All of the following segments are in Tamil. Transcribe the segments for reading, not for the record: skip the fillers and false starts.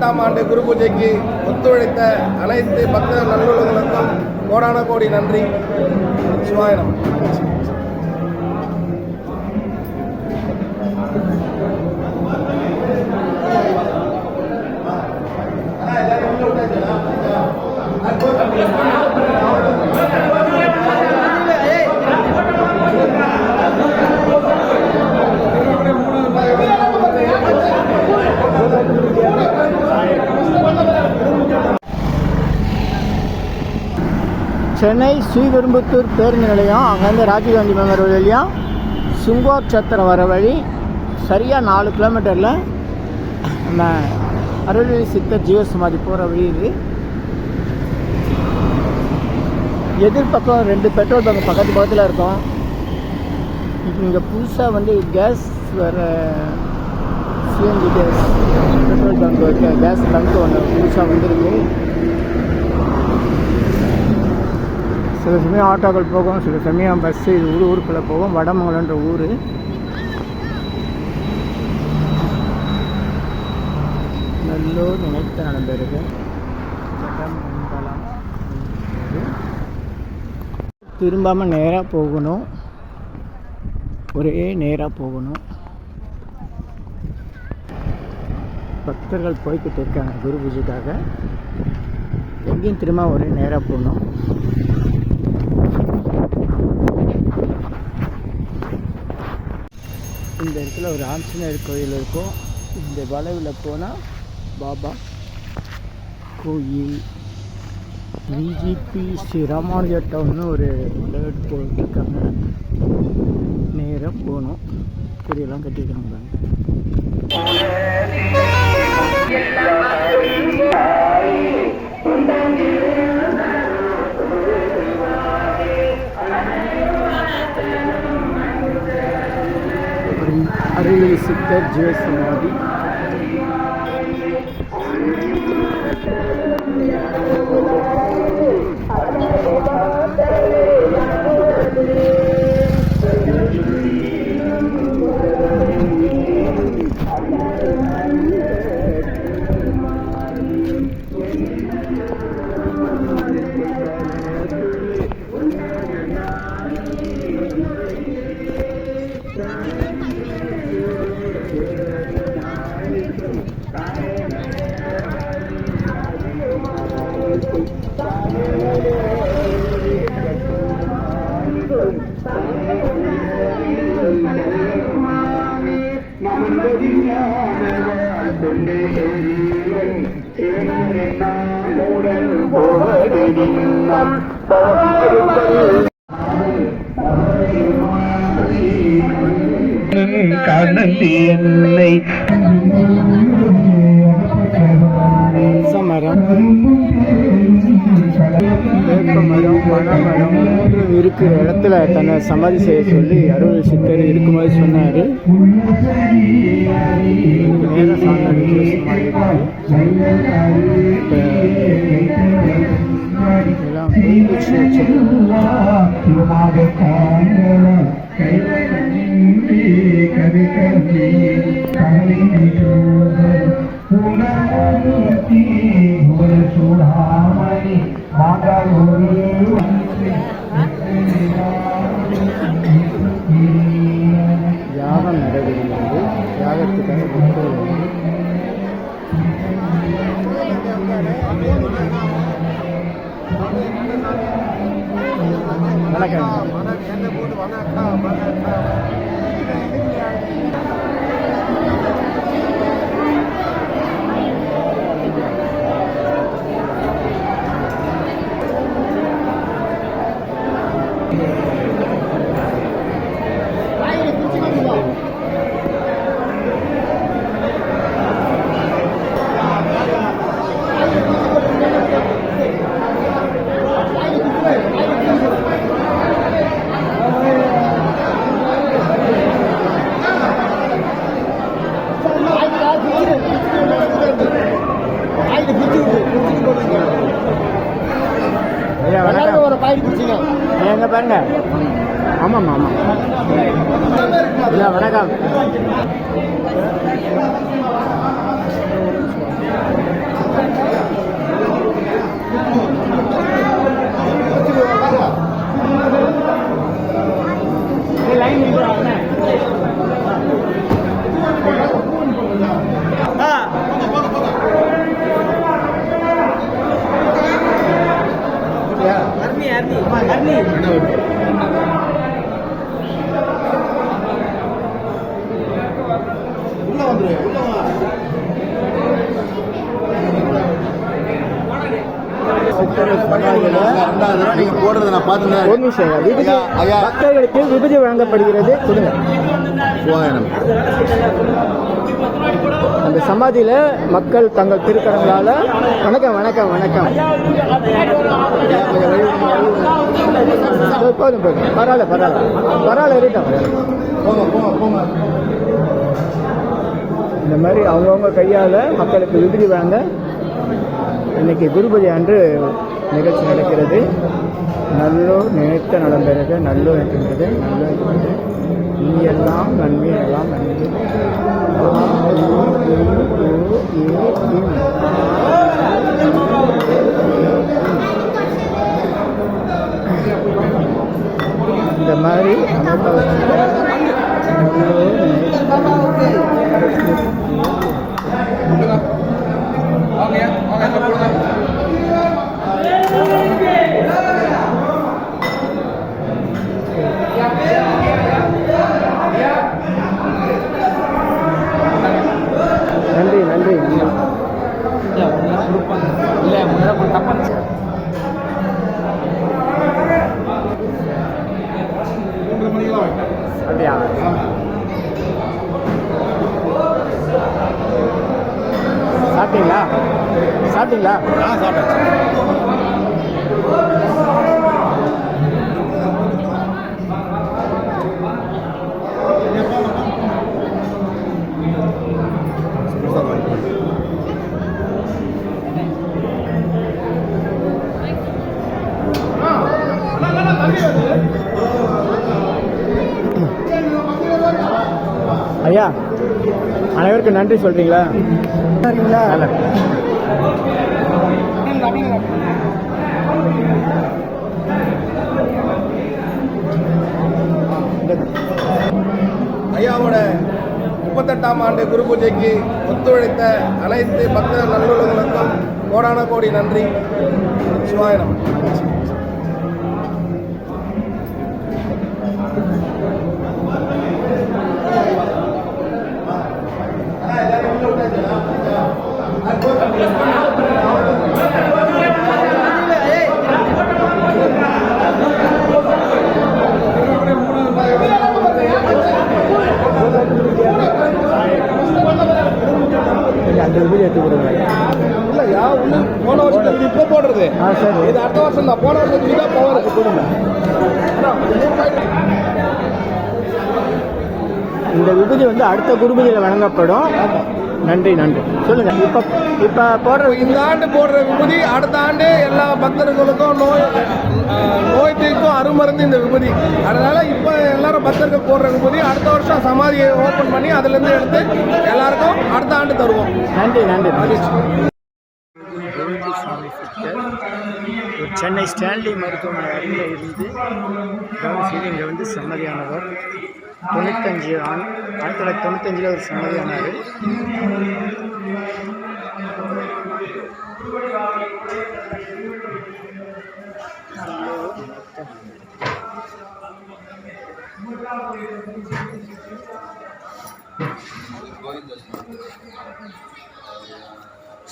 18ஆம் ஆண்டு குரு பூஜைக்கு ஒத்துழைத்த அனைத்து பக்த நல்லுள்ளங்களுக்கும் கோடான கோடி நன்றி. சிவாய நமः. சென்னை ஸ்ரீபெரும்புத்தூர் பேருந்து நிலையம், அங்கேருந்து ராஜீவ்காந்தி மெமோரியல் வழியாக சுங்கோர் சத்திரம் வர வழி சரியாக 4 கிலோமீட்டரில் நம்ம அருள்வெளி சித்தர் ஜீவசமாதி போகிற வழி இது. எதிர்பக்கம் 2 பெட்ரோல் பங்க் பக்கத்தில் இருக்கும். இப்போ இங்கே புதுசாக கேஸ் வர CNG gas petrol bunk gas bunk ஒன்று புதுசாக வந்துருக்கு. சில சமயம் ஆட்டோக்கள் போகும், சில சமயம் பஸ்ஸு இது ஊருக்குள்ளே போகும். வடமங்கலன்ற ஊர். நல்லூர் நினைத்து நடந்திருக்கு. திரும்பாமல் நேராக போகணும், ஒரே நேராக போகணும். பக்தர்கள் போய்கிட்டு இருக்காங்க குரு பூஜைக்காக. எங்கேயும் திரும்ப ஒரே நேராக போகணும். இந்த இடத்துல ஒரு ஆஞ்சநேயர் கோயில் இருக்கும். இந்த வளைவில் போனால் பாபா கோயில். விஜிபி ஸ்ரீ ராமானுஜ டவுன்னு ஒரு லேட் போட்டுருக்காங்க. நேராக போகணும். கொடியெல்லாம் கட்டியிருக்காங்க. அருள்வெளி சித்தர் ஜீவசமாதி. என்னை மரம், வேப்பமரம், பனைமரம் இருக்கிற இடத்துல தன்னை சமாதி செய்ய சொல்லி அருள்வெளி சித்தர் இருக்கும்போது சொன்னார். மேலே சாந்தாடி எல்லாம் யாகம் நடைபெறுகிறது. யாகத்துக்காக ஐயா வணக்கம். நீங்க போடுறத நான் பார்த்துருந்தேன். ஒரு நிமிஷம் ஐயா. விபூதி பக்தர்களுக்கு விபூதி வழங்கப்படுகிறது. கொடுங்க. அந்த சமாதியில் மக்கள் தங்கள் திருக்கரங்களால் வணக்கம் வணக்கம் வணக்கம். போதும் போதும், பரவாயில்ல பரவாயில்ல இருக்கட்டும். இந்த மாதிரி அவங்கவுங்க கையால் மக்களுக்கு விபூதி வழங்க இன்னைக்கு குருபதி அன்று நிகழ்ச்சி நடக்கிறது. நல்லோர் நினைத்த நலம் பெறுக, நல்லோர் நினைக்கின்றது, நல்லோர் நினைக்கின்றது, இனியெல்லாம் நன்மை எல்லாம் நன்மை. இந்த மாதிரி அமைப்பை வச்சு நல்லோர் நன்றி நன்றி. அப்படியா? சாப்பிட்டீங்களா? சாப்பிட்டீங்களா? சாப்பிட்டேன். ஐயா அனைவருக்கும் நன்றி சொல்றீங்களா? ஐயாவோட 38ஆம் ஆண்டு குரு பூஜைக்கு ஒத்துழைத்த அனைத்து பக்த நல்லுள்ளங்களுக்கும் கோடான கோடி நன்றி. சிவாயனம். அந்த வீடியோ எடுத்து கொடுங்க. இல்லையா உள்ள போன வருஷத்துக்கு இப்போ போடுறது. சரி, இது அடுத்த வருஷம் தான். போன வருஷத்துக்கு தான் பவர் கொடுங்க. இந்த விபூதி வந்து அடுத்த குருபதியில் வழங்கப்படும். நன்றி நன்றி. சொல்லுங்க. இப்போ போடுற இந்த ஆண்டு போடுற விபூதி அடுத்த ஆண்டு எல்லா பக்தர்களுக்கும் நோய் தீர்க்கும் அருமருந்து இந்த விபூதி. அதனால இப்போ எல்லாரும் பக்தர்கள் போடுற விபூதி அடுத்த வருஷம் சமாதியை ஓப்பன் பண்ணி அதுலேருந்து எடுத்து எல்லாருக்கும் அடுத்த ஆண்டு தருவோம். நன்றி நன்றி. சென்னை ஸ்டான்லி மருத்துவமனை அருகில் இருந்து இங்கே வந்து சம்மதியானவர் 95 1995 ஒரு சம்மதியானார்.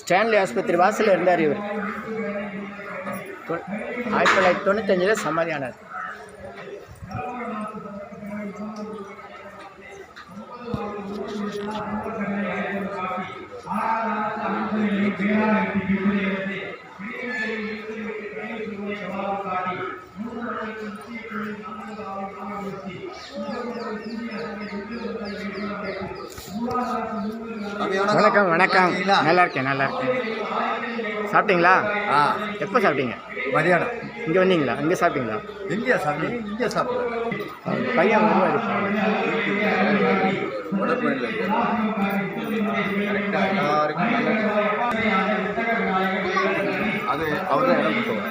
ஸ்டான்லி ஆஸ்பத்திரி வாசலில் இருந்தார் இவர். 1995 சமாதியானார். வணக்கம் வணக்கம். நல்லா இருக்கேன் நல்லா இருக்கேன். சாப்பிட்டீங்களா? எப்போ சாப்பிட்டீங்க? மதியானம். இங்கே வந்தீங்களா? இங்கே சாப்பிட்டீங்களா? இங்கே சாப்பிட்டேன். பையன் வருவார். வடபழனியில் கரெக்டாக எல்லாருக்கும் அது அவர் தான் இடம் கொடுத்தவர்.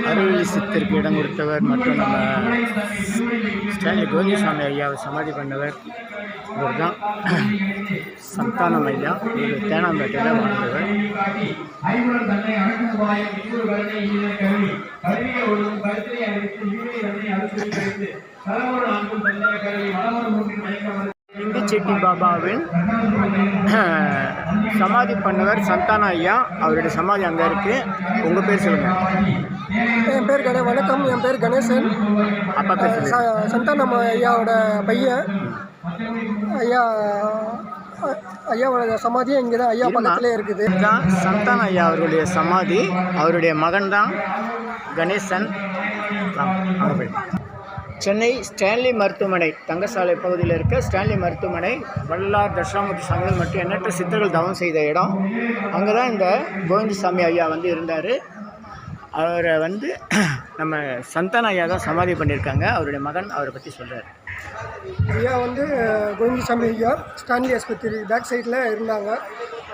அருள்வெளி சித்தருக்கு இடம் கொடுத்தவர் மற்றும் நம்ம ஸ்டான்லி கோவிந்தசாமி ஐயாவை சமாதி பண்ணவர் இவர் தான். சந்தானம் ஐயா இவர் தேனாம்பேட்டையில் வாழ்ந்தவர். லிங்கிச்செட்டி பாபாவின் சமாதி பண்ணவர் சந்தானம் ஐயா. அவருடைய சமாதி அங்கே இருக்குது. உங்கள் பேர் சொல்லுங்கள். என் பேர் வணக்கம். என் பேர் கணேசன். அப்பா பேர் சந்தானம் ஐயாவோட பையன். ஐயாவோட சமாதியும் இங்கே தான் ஐயா பக்கத்திலே இருக்குது. இதுதான் சந்தானம் ஐயா அவருடைய சமாதி. அவருடைய மகன் தான் கணேசன். சென்னை ஸ்டான்லி மருத்துவமனை, தங்கசாலை பகுதியில் இருக்க ஸ்டான்லி மருத்துவமனை, வள்ளலார் தட்சிணாமூர்த்தி சாமிகள் மற்றும் எண்ணற்ற சித்தர்கள் தவம் செய்த இடம். அங்கே தான் இந்த கோவிந்தசாமி ஐயா வந்து இருந்தார். அவரை வந்து நம்ம சந்தான ஐயா தான் சமாதி பண்ணியிருக்காங்க. அவருடைய மகன் அவரை பற்றி சொல்கிறார். ஐயா வந்து கோவிந்தசாமி ஐயா ஸ்டான்லி ஆஸ்பத்திரி பேக் சைடில் இருந்தாங்க.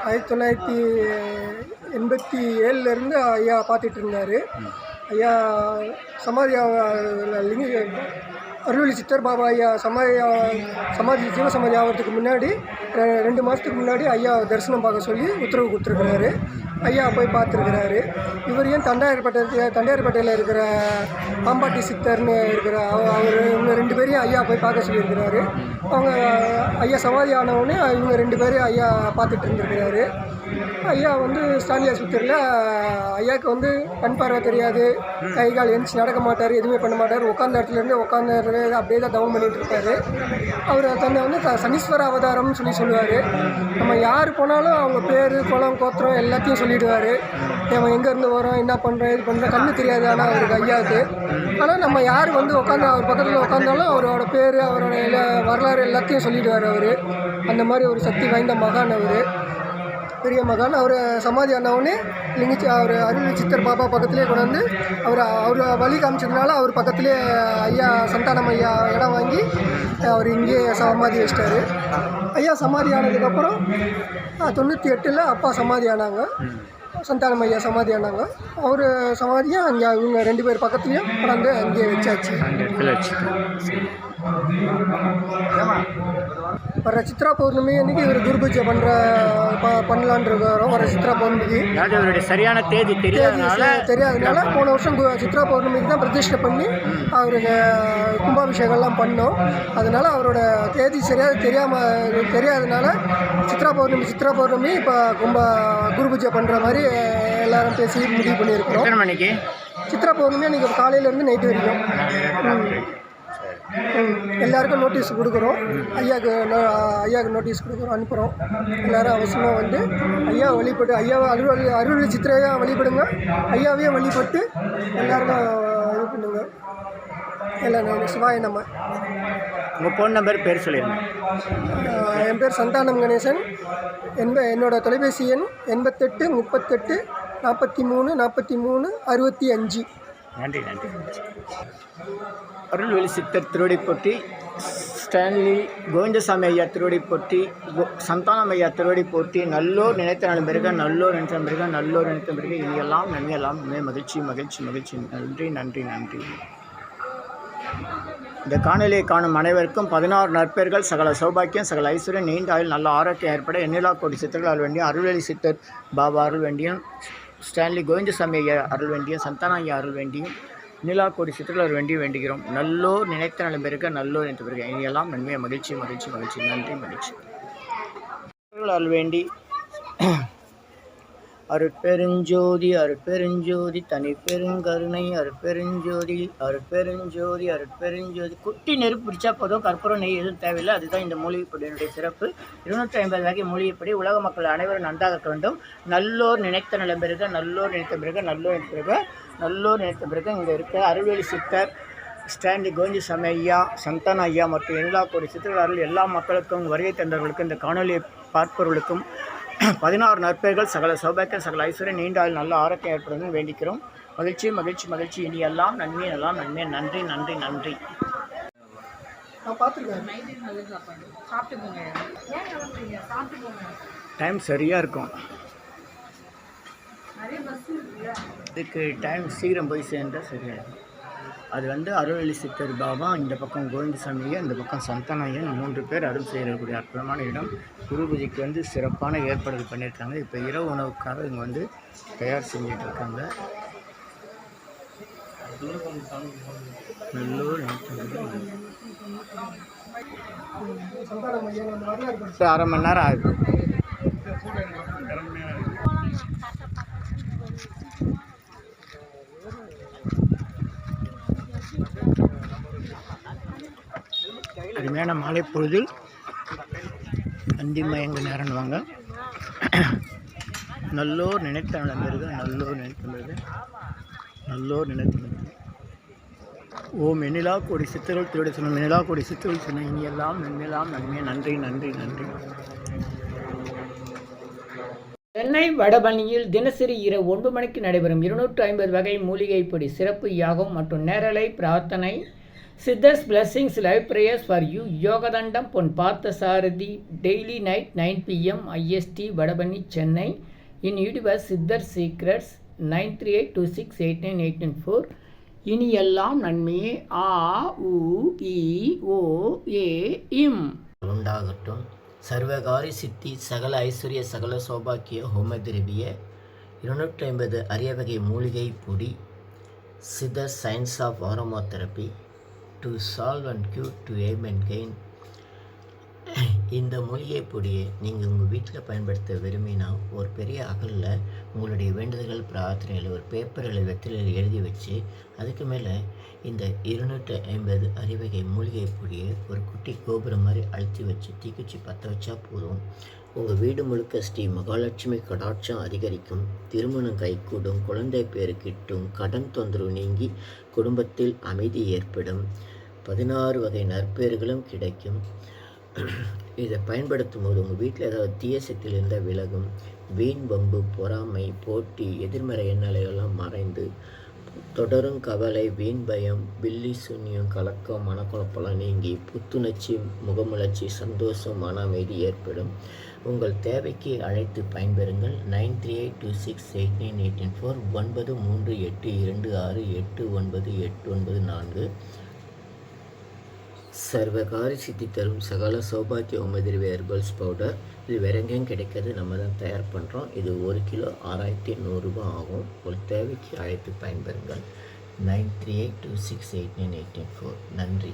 1987 ஐயா பார்த்துட்டு இருந்தார். ஐயா சமாதி அருள்வெளி சித்தர் பாபா ஐயா சமாதி ஜீவசமாதி ஆகிறதுக்கு முன்னாடி 2 மாதத்துக்கு முன்னாடி ஐயா தரிசனம் பார்க்க சொல்லி உத்தரவு கொடுத்துருக்குறாரு. ஐயா போய் பார்த்துருக்குறாரு. இவரையும் தண்டையார்பேட்டையில் இருக்கிற பாம்பாட்டி சித்தர்னு இருக்கிற அவர் இவங்க 2 பேரையும் ஐயா போய் பார்க்க சொல்லியிருக்கிறாரு. அவங்க ஐயா சமாதி ஆனவுடனே இவங்க 2 பேரையும் ஐயா பார்த்துட்டு இருந்திருக்கிறாரு. ஐயா வந்து ஸ்டான்லி ஆஸ்பத்திரியில் ஐயாவுக்கு வந்து கண் பார்வை தெரியாது, கை கால் எழுந்துச்சு நடக்க மாட்டார், எதுவுமே பண்ண மாட்டார். உட்காந்த இடத்துலேருந்து உட்காந்து அப்படியே தான் தவம் பண்ணிகிட்டு இருப்பார். அவர் தன்னை வந்து சனீஸ்வர அவதாரம்னு சொல்லுவார். நம்ம யார் போனாலும் அவங்க பேர் குளம் கோத்திரம் எல்லாத்தையும் சொல்லிவிடுவார். நம்ம எங்கேருந்து வரோம், என்ன பண்ணுறோம், இது பண்ணுறோம், கண்ணு தெரியாது. ஆனால் அவருக்கு ஐயாவுக்கு ஆனால் நம்ம யார் வந்து உட்காந்து அவர் பக்கத்தில் உட்காந்தாலும் அவரோட பேர் அவரோட வரலாறு எல்லாத்தையும் சொல்லிவிடுவார். அவர் அந்த மாதிரி ஒரு சக்தி வாய்ந்த மகான். அவர் பெரிய மகான். அவர் சமாதி ஆனவுடனே அவர் அருள்வெளி சித்தர் பாபா பக்கத்துலேயே கொண்டாந்து அவர் வழி காமிச்சதுனால அவர் பக்கத்துலேயே ஐயா சந்தானம் ஐயா இடம் வாங்கி அவர் இங்கேயே சமாதி வச்சிட்டாரு. ஐயா சமாதி ஆனதுக்கப்புறம் 98 அப்பா சமாதி ஆனாங்க. சந்தானம் ஐயா சமாதி ஆனாங்க. அவர் சமாதியும் அங்கே இவங்க 2 பேர் பக்கத்துலேயும் கொண்டாந்து அங்கேயே வச்சாச்சு. வர சித்ரா பௌர்ணமி அன்றைக்கி இவர் குரு பூஜை பண்ணலான் இருக்காரோ. வர சித்ரா பௌர்ணமிக்கு அவருடைய சரியான தேதி தெரியாதனால போன வருஷம் சித்ரா பௌர்ணமிக்கு தான் பிரதிஷ்டை பண்ணி அவருக்கு கும்பாபிஷேகம்லாம் பண்ணோம். அதனால் அவரோட தேதி சரியாக தெரியாதனால சித்ரா பௌர்ணமி இப்போ குரு பூஜை பண்ணுற மாதிரி எல்லாரும் பேசி முடிவு பண்ணியிருக்கிறோம். சித்ரா பௌர்ணமி அன்றைக்கி காலையிலேருந்து நைட்டு வரைக்கும் எல்லாருக்கும் நோட்டீஸ் கொடுக்குறோம். ஐயாவுக்கு நோட்டீஸ் கொடுக்குறோம், அனுப்புகிறோம். எல்லோரும் அவசியமாக வந்து ஐயா வழிபட்டு ஐயாவை அருள்வெளி சித்திரையா வழிபடுங்க. ஐயாவையும் வழிபட்டு எல்லாருக்கும் இது பண்ணுங்க. எல்லாம் சிவாய நம்ம. உங்கள் ஃபோன் நம்பர் பேர் சொல்லிடுங்க. என் பேர் சந்தானம் கணேசன். என்னோட தொலைபேசி எண் 88 38 43 43 65. நன்றி. அருள்வெளி சித்தர் திருவடி போற்றி, ஸ்டான்லி கோவிந்தசாமி ஐயா திருவடி போற்றி, சந்தானம் ஐயா திருவடி போற்றி. நல்லோர் நினைத்த நாள் பிறகு, நல்லோர் நினைத்த பிறகு, நல்லோர் நினைத்த பிறகு, இனியெல்லாம் நன்மையெல்லாம் மகிழ்ச்சி. நன்றி. இந்த காணொலியை காணும் அனைவருக்கும் 16 நற்பெயர்கள், சகல சௌபாக்கியம், சகல ஐஸ்வர்யம், நீண்ட ஆயுள், நல்ல ஆரோக்கியம் ஏற்பட எண்ணிலா கோடி சித்தர்கள் அருள் வேண்டியும், அருள்வெளி சித்தர் பாபா அருள் வேண்டியும், ஸ்டான்லி கோவிந்தசாமி ஐயா அருள் வேண்டியும், சந்தான ஐயா அருள் வேண்டியும், நிலா கோடி சித்தர்கள் அருள் வேண்டுகிறோம். நல்லோர் நினைத்த நலம் பெருக, நல்லோர் நினைத்த பிறகு இனியெல்லாம் நன்மை. மகிழ்ச்சி. நன்றி. அருள் வேண்டி அருட்பெருஞ்சோதி அருட்பெருஞ்சோதி தனி பெருங்கருணை அருட்பெருஞ்சோதி அருட்பெருஞ்சோதி அருட்பெருஞ்சோதி. குட்டி நெருப்பு பிடிச்சா போதும், கற்பூரம் நெய் எதுவும் தேவையில்லை. அதுதான் இந்த மூலிகைப்பொடியினுடைய சிறப்பு. 250 வகை மூலிகைப்பொடி. உலக மக்கள் அனைவரும் நன்றாக இருக்க வேண்டும். நல்லோர் நினைத்த நிலம் பெருக, நல்லோர் நினைத்த பிறகு, நல்லோர் நினைத்த பிறகு, நல்லோர் நினைத்த பிறகு. இங்கே இருக்க அருள்வேலி சித்தர், ஸ்டாண்டி கோவிந்தசாமி ஐயா, சந்தான ஐயா மற்றும் எல்லா கோடி சித்தர்கள் எல்லா மக்களுக்கும், வருகை தந்தவர்களுக்கும், இந்த காணொலியை பார்ப்பவர்களுக்கும் 16 நற்பெயர்கள், சகல சௌபாக்கியம், சகல ஐஸ்வர்யம், நீண்ட ஆயுள், நல்ல ஆரோக்கியம் ஏற்படுதுன்னு வேண்டிக்கிறோம். மகிழ்ச்சி மகிழ்ச்சி மகிழ்ச்சி. இனி எல்லாம் நன்மை, எல்லாம் நன்மை. நன்றி நன்றி நன்றி. நான் பார்த்துருக்கேன். டைம் சரியாக இருக்கும். இதுக்கு டைம் சீக்கிரம் போய் சேர்ந்தால் சரியாக இருக்கும். அது அருள்வேலி சித்தர் பாபா, இந்த பக்கம் கோவிந்தசாமி ஐயா, இந்த பக்கம் சந்தான ஐயா, 3 பேர் அருள் செய்யக்கூடிய அற்புதமான இடம். குரு பூஜைக்கு சிறப்பான ஏற்பாடுகள் பண்ணியிருக்காங்க. இப்போ இரவு உணவுக்காக இங்கே தயார் செஞ்சுட்டு இருக்காங்க. நல்லூர் 1/2 மணி நேரம் ஆகுது. அருமையான மாலை பொழுதில் அந்தி மயங்க நேரம்வாங்க. நல்லோர் நினைத்த நடந்திருக்கு, நல்லோர் நினைத்த நல்லோர் நினைத்த. ஓம் எண்ணிலா கோடி சித்தர்கள் திருவிட சொன்ன எண்ணிலா கோடி சித்தர்கள் சொன்ன இனி எல்லாம் நன்மையெல்லாம் நன்மை. நன்றி நன்றி நன்றி. சென்னை வடபழனியில் தினசரி இரவு 9 மணிக்கு நடைபெறும் 250 வகை மூலிகை பொடி சிறப்பு யாகம் மற்றும் நேரலை பிரார்த்தனை. Siddhars blessings live prayers for you. Yogathandam Pon Parthasarathy. Daily night 9 PM IST Vadapalani Chennai. In YouTuber Siddhar secrets 9382689894. இனி எல்லாம் நன்மையே. ஆ உ இ ஓ ஏ இம் உண்டாகட்டும். சர்வகாரி சித்தி, சகல ஐஸ்வர்ய, சகல சௌபாக்கிய, ஹோமதிரவிய 250 அரிய வகை மூலிகை பொடி. Siddhar science of aromatherapy to solve and cure to aim and gain. இந்த மூலிகை பொடியை நீங்கள் உங்கள் வீட்டில் பயன்படுத்த விரும்பினா ஒரு பெரிய அகலில் உங்களுடைய வேண்டுதல்கள் பிரார்த்தனைகள் ஒரு பேப்பரில் வெற்றிலையில் எழுதி வச்சு அதுக்கு மேலே இந்த 250 அரிவகை மூலிகை பொடியை ஒரு குட்டி கோபுரம் மாதிரி அழுத்தி வச்சு தீக்குச்சி பற்ற வச்சா போதும். உங்கள் வீடு முழுக்க ஸ்ரீ மகாலட்சுமி கடாட்சம் அதிகரிக்கும், திருமணம் கைகூடும், குழந்தை பேரு கிட்டும், கடன் தொந்தரவு நீங்கி குடும்பத்தில் அமைதி ஏற்படும், 16 வகை நற்பேறுகளும் கிடைக்கும். இதை பயன்படுத்தும் போது உங்கள் வீட்டில் ஏதாவது தீய சக்தியில் இருந்தால் விலகும். வீண் வம்பு, பொறாமை, போட்டி, எதிர்மறை எண்ணலையெல்லாம் மறைந்து தொடரும் கவலை, வீண் பயம், பில்லி சூன்யம், கலக்கம், மனக்குழப்பெல்லாம் நீங்கி புத்துணர்ச்சி, முகமுளர்ச்சி, சந்தோஷம், மன அமைதி ஏற்படும். உங்கள் தேவைக்கு அழைத்து பயன்பெறுங்கள். 9382689894 9382268994. சர்வகாரி சித்தி தரும் சகல சௌபாக்கிய ஹோமதிரவி ஹெர்பல்ஸ் பவுடர். இது வேற எங்கேயும் கிடைக்காது, நம்ம தான் தயார் பண்ணுறோம். இது 1 கிலோ 6100 ரூபாய் ஆகும். ஒரு தேவைக்கு அழைத்து பயன்பெறுங்கள். 9382689894. நன்றி.